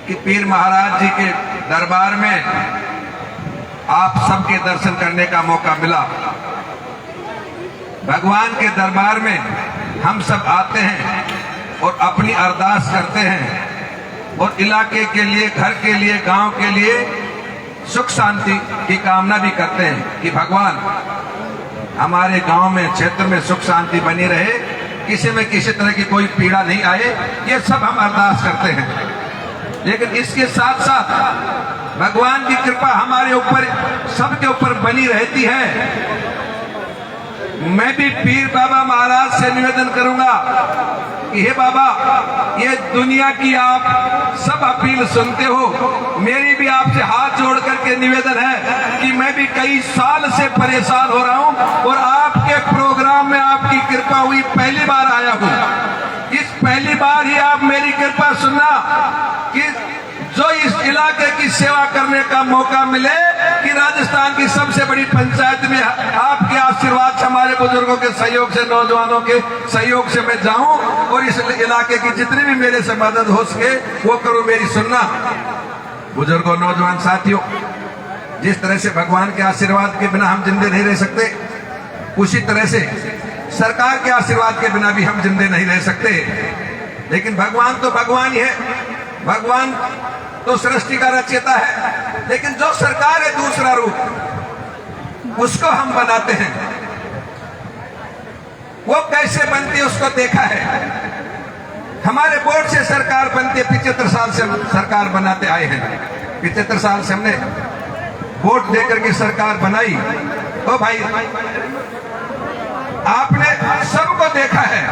कि पीर महाराज जी के दरबार में आप सबके दर्शन करने का मौका मिला। भगवान के दरबार में हम सब आते हैं और अपनी अरदास करते हैं और इलाके के लिए, घर के लिए, गांव के लिए सुख शांति की कामना भी करते हैं कि भगवान हमारे गांव में, क्षेत्र में सुख शांति बनी रहे, किसी में किसी तरह की कोई पीड़ा नहीं आए, ये सब हम अरदास करते हैं। लेकिन इसके साथ साथ भगवान की कृपा हमारे ऊपर, सबके ऊपर बनी रहती है। मैं भी पीर बाबा महाराज से निवेदन करूंगा कि हे बाबा, ये दुनिया की आप सब अपील सुनते हो, मेरी भी आपसे हाथ जोड़ करके निवेदन है कि मैं भी कई साल से परेशान हो रहा हूं और आपके प्रोग्राम में आपकी कृपा हुई, पहली बार आया हूं। इस पहली बार ही आप मेरी कृपा सुनना कि जो इस इलाके की सेवा करने का मौका मिले कि राजस्थान की सबसे बड़ी पंचायत में आपके आशीर्वाद से, हमारे बुजुर्गों के सहयोग से, नौजवानों के सहयोग से मैं जाऊं और इस इलाके की जितनी भी मेरे से मदद हो सके वो करूं। मेरी सुनना बुजुर्गों, नौजवान साथियों, जिस तरह से भगवान के आशीर्वाद के बिना हम जिंदे नहीं रह सकते, उसी तरह से सरकार के आशीर्वाद के बिना भी हम जिंदे नहीं रह सकते। लेकिन भगवान तो भगवान ही है, भगवान तो सृष्टि का रचयिता है, लेकिन जो सरकार है दूसरा रूप, उसको हम बनाते हैं। वो कैसे बनती है उसको देखा है। हमारे बोर्ड से सरकार बनती है, 75 साल से हम सरकार बनाते आए हैं। 75 साल से हमने वोट देकर के सरकार बनाई। तो भाई आपने सबको देखा है,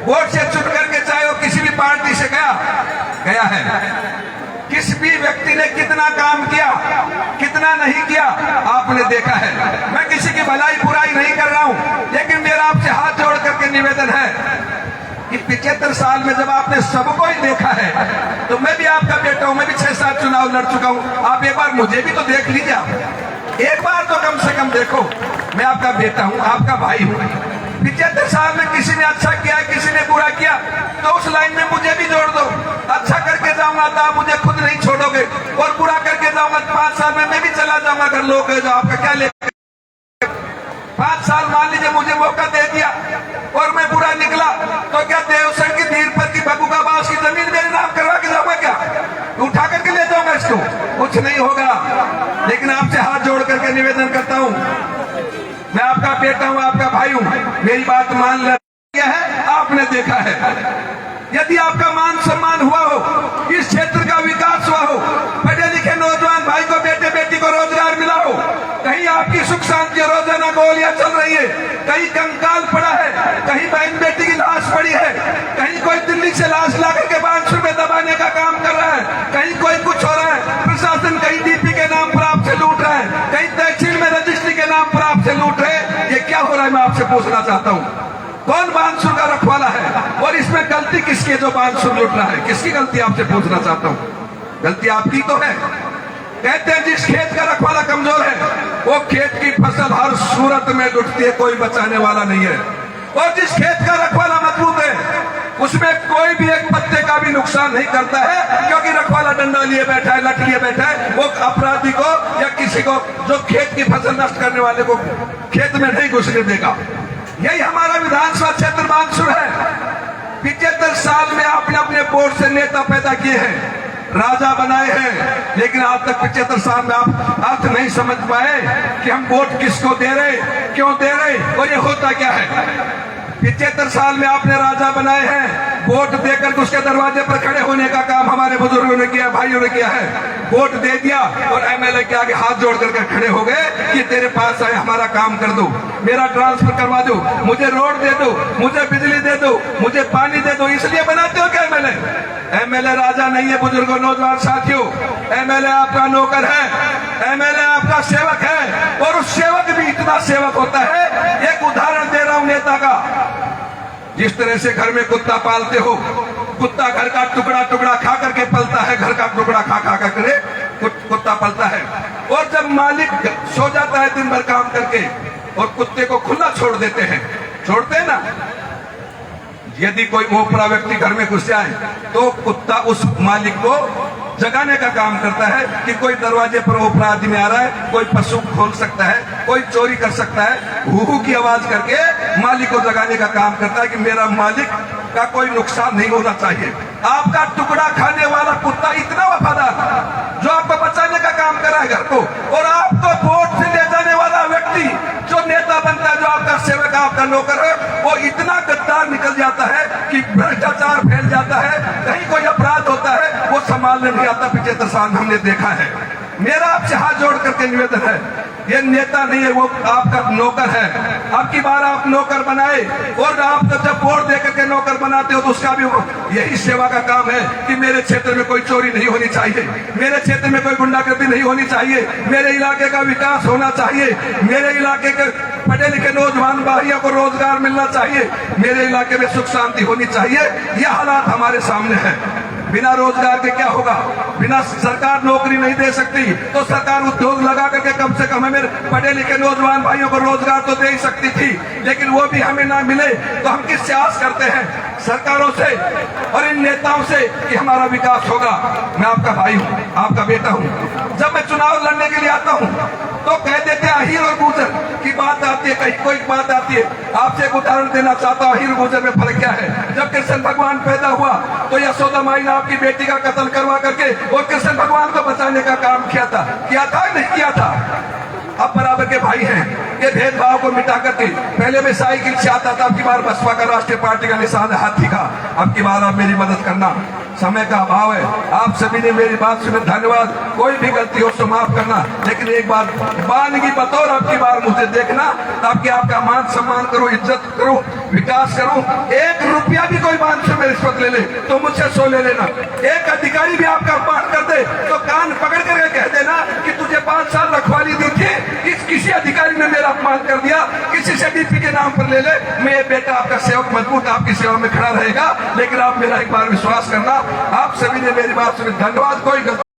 वोट से चुन करके, चाहे वो किसी भी पार्टी से गया है, किस भी व्यक्ति ने कितना काम किया, कितना नहीं किया, आपने देखा है। मैं किसी की भलाई बुराई नहीं कर रहा हूं, लेकिन मेरा आपसे हाथ जोड़ करके निवेदन है कि 75 साल में जब आपने सबको ही देखा है, तो मैं भी आपका बेटा हूं, मैं भी 6-7 चुनाव लड़ चुका हूं। आप एक बार मुझे भी तो देख लीजिए, एक बार तो कम से कम देखो। मैं आपका बेटा हूं, आपका भाई हूं। 75 साल में किसी ने अच्छा किया, किसी ने बुरा किया, तो उस लाइन में मुझे भी जोड़ दो। अच्छा करके जाऊंगा तो आप मुझे खुद नहीं छोड़ोगे, और बुरा करके जाऊंगा तो 5 साल में मैं भी चला जाऊंगा। अगर लोग जो आपका क्या ले 5 साल मान लीजिए मुझे मौका दे दिया और मैं बुरा निकला, तो क्या देवसर की धीर पर की बबूका बास की जमीन मेरे नाम करवा के जाऊंगा? क्या उठा करके ले जाऊंगा इसको? कुछ नहीं होगा। लेकिन आपसे हाथ जोड़ करके निवेदन करता हूं, मैं आपका बेटा हूं, आपका भाई हूं, मेरी बात मान लिया है, आपने देखा है। यदि आपका मान सम्मान हुआ हो, इस क्षेत्र का विकास हुआ हो, पढ़े लिखे नौजवान भाई को, बेटे बेटी को रोजगार मिला हो, कहीं आपकी सुख शांति रोजाना गोलियां चल रही है, कहीं कंकाल पड़ा है, कहीं बहन बेटी की लाश पड़ी है, कहीं कोई दिल्ली से लाश ला करके बांसुर में दबाने का काम कर रहा है, कहीं कोई कुछ हो रहा है, प्रशासन कहीं डीपी के नाम पर आपसे लूट रहा है, कहीं तहसील में रजिस्ट्री के नाम पर आपसे लूट रहे, ये क्या हो रहा है? मैं आपसे पूछना चाहता हूँ, कौन बांसुर का रखवाला है और इसमें गलती किसकी है जो बांसुर लूट रहा है? किसकी गलती? आपसे पूछना चाहता हूँ। गलती आपकी तो है। कहते हैं जिस खेत का रखवाला कमजोर है, वो खेत की फसल हर सूरत में लुटती है, कोई बचाने वाला नहीं है। और जिस खेत का रखवाला मजबूत है, उसमें कोई भी एक पत्ते का भी नुकसान नहीं करता है, क्योंकि रखवाला डंडा लिए बैठा है, लठ लिए बैठा है। वो अपराधी को या किसी को जो खेत की फसल नष्ट करने वाले को खेत में नहीं घुसने देगा। यही हमारा विधानसभा क्षेत्र बांसुर है। 75 साल में आपने अपने बोर्ड से नेता पैदा किए हैं, राजा बनाए हैं, लेकिन आज तक 75 साल में आप अर्थ नहीं समझ पाए कि हम वोट किसको दे रहे, क्यों दे रहे और ये होता क्या है। 75 साल में आपने राजा बनाए हैं, वोट देकर उसके दरवाजे पर खड़े होने का काम हमारे बुजुर्गों ने किया, भाइयों ने किया है। वोट दे दिया और एमएलए के आगे हाथ जोड़ करके खड़े हो गए कि तेरे पास आए, हमारा काम कर दो, मेरा ट्रांसफर करवा दो, मुझे रोड दे दो, मुझे बिजली दे दो, मुझे पानी दे दो। इसलिए बनाते हो क्या एमएलए? एमएलए राजा नहीं है बुजुर्गों, नौजवान साथियों। एमएलए आपका नौकर है, एमएलए आपका सेवक है, और उस सेवक भी इतना सेवक होता है। एक उदाहरण दे रहा हूं नेता का। जिस तरह से घर में कुत्ता पालते हो, कुत्ता घर का टुकड़ा टुकड़ा खा करके पलता है, घर का टुकड़ा खा खा करके कुत्ता पलता है। और जब मालिक सो जाता है दिन भर काम करके और कुत्ते को खुला छोड़ देते हैं, छोड़ते हैं ना? यदि कोई ओपरा व्यक्ति घर में घुस जाए तो कुत्ता उस मालिक को जगाने का काम करता है कि कोई दरवाजे पर ओपरा आदमी आ रहा है, कोई पशु खोल सकता है, कोई चोरी कर सकता है। हू की आवाज करके मालिक को जगाने का काम करता है कि मेरा मालिक का कोई नुकसान नहीं होना चाहिए। आपका टुकड़ा खाने वाला कुत्ता इतना वफादार जो आपको बचाने का काम कर रहा है घर को, और आपको वोट से ले जाने वाला व्यक्ति जो नेता बनता है, जो आपका सेवक, आपका नौकर है, वो इतना गद्दार निकल जाता है कि भ्रष्टाचार फैल जाता है, कहीं कोई अपराध होता है वो संभालने नहीं आता। 75 साल हमने देखा है। मेरा आपसे हाथ जोड़ करके निवेदन है, ये नेता नहीं है, वो आपका नौकर है। अब की बार आप नौकर बनाए, और आप जब वोट देकर के नौकर बनाते हो तो उसका भी यही सेवा का काम है कि मेरे क्षेत्र में कोई चोरी नहीं होनी चाहिए, मेरे क्षेत्र में कोई गुंडागर्दी नहीं होनी चाहिए, मेरे इलाके का विकास होना चाहिए, मेरे इलाके के पढ़े लिखे नौजवान भाइयों को रोजगार मिलना चाहिए, मेरे इलाके में सुख शांति होनी चाहिए। ये हालात हमारे सामने है। बिना रोजगार के क्या होगा? बिना सरकार नौकरी नहीं दे सकती तो सरकार उद्योग लगा करके कम से कम हमें पढ़े लिखे नौजवान भाइयों को रोजगार तो दे ही सकती थी, लेकिन वो भी हमें ना मिले तो हम किससे आस करते हैं? सरकारों से और इन नेताओं से कि हमारा विकास होगा। मैं आपका भाई हूँ, आपका बेटा हूँ। जब मैं चुनाव लड़ने के लिए आता हूँ तो कह देते हैं अहीर और गुजर की बात आती है, कहीं कोई बात आती है। आपसे एक उदाहरण देना चाहता हूँ, अहीर गुजर में फर्क क्या है। जब कृष्ण भगवान पैदा हुआ तो यशोदा माई ने आपकी बेटी का कत्ल करवा करके और कृष्ण भगवान को बचाने का काम किया था नहीं किया था? अब बराबर के भाई हैं। ये भेदभाव को मिटा करके पहले मैं साइकिल से आता था, अब की बार बसपा का राष्ट्रीय पार्टी का निशान हाथी का। अब की बार आप मेरी मदद करना, समय का अभाव है। आप सभी ने मेरी बात सुने, धन्यवाद। कोई भी गलती हो तो माफ करना, लेकिन एक बार बानगी बतौर अब की बार मुझे देखना, ताकि आपका मान सम्मान करो, इज्जत करो, विकास करो। 1 रुपया भी कोई मान से रिश्वत ले ले तो मुझसे 100 ले लेना। एक अधिकारी भी आपका अपमान कर दे तो कान पकड़ करके कह देना कि तुझे 5 साल रखवाली दी थी, किसी अधिकारी ने मेरा अपमान कर दिया, किसी से डीपी के नाम पर ले ले। मैं बेटा आपका सेवक मजबूत आपकी सेवा में खड़ा रहेगा, लेकिन आप मेरा एक बार विश्वास करना। आप सभी ने मेरी बात सुनी, धन्यवाद। कोई